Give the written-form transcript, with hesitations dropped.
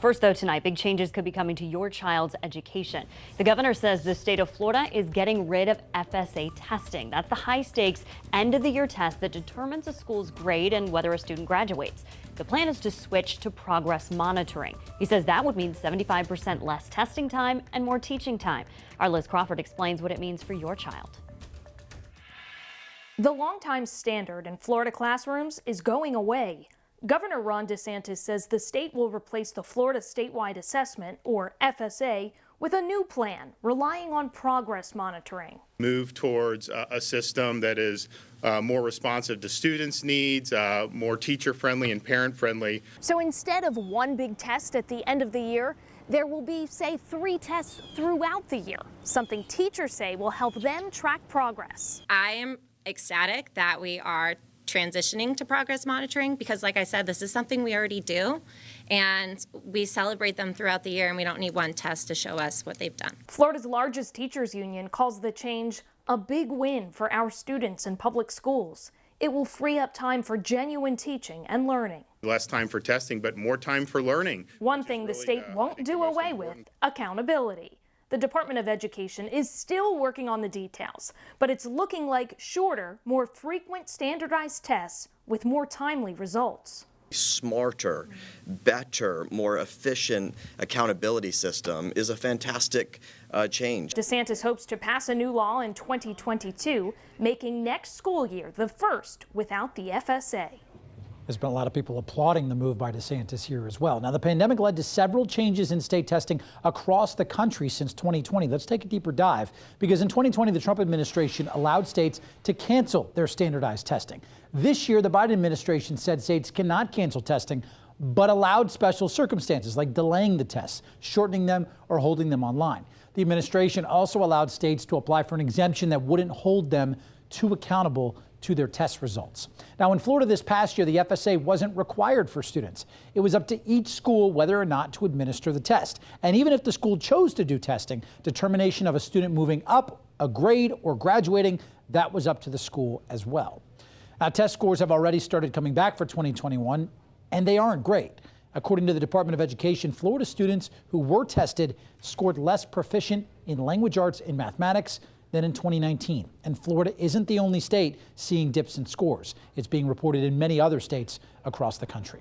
First, though, tonight, big changes could be coming to your child's education. The governor says the state of Florida is getting rid of FSA testing. That's the high-stakes end-of-the-year test that determines a school's grade and whether a student graduates. The plan is to switch to progress monitoring. He says that would mean 75% less testing time and more teaching time. Our Liz Crawford explains what it means for your child. The longtime standard in Florida classrooms is going away. Governor Ron DeSantis says the state will replace the Florida Statewide Assessment, or FSA, with a new plan relying on progress monitoring. Move towards a system that is more responsive to students' needs, more teacher-friendly and parent-friendly. So instead of one big test at the end of the year, there will be, say, 3 tests throughout the year, something teachers say will help them track progress. I am ecstatic that we are transitioning to progress monitoring because, like I said, this is something we already do, and we celebrate them throughout the year, and we don't need one test to show us what they've done. Florida's largest teachers union calls the change a big win for our students in public schools. It will free up time for genuine teaching and learning. Less time for testing, but more time for learning. One thing the state won't do away with: accountability. The Department of Education is still working on the details, but it's looking like shorter, more frequent standardized tests with more timely results. Smarter, better, more efficient accountability system is a fantastic change. DeSantis hopes to pass a new law in 2022, making next school year the first without the FSA. There's been a lot of people applauding the move by DeSantis here as well. Now, the pandemic led to several changes in state testing across the country since 2020. Let's take a deeper dive, because in 2020, the Trump administration allowed states to cancel their standardized testing. This year, the Biden administration said states cannot cancel testing, but allowed special circumstances like delaying the tests, shortening them, or holding them online. The administration also allowed states to apply for an exemption that wouldn't hold them too accountable to their test results. Now, in Florida this past year, the FSA wasn't required for students. It was up to each school whether or not to administer the test. And even if the school chose to do testing, determination of a student moving up a grade or graduating, that was up to the school as well. Now, test scores have already started coming back for 2021, and they aren't great. According to the Department of Education, Florida students who were tested scored less proficient in language arts and mathematics than in 2019. And Florida isn't the only state seeing dips in scores. It's being reported in many other states across the country.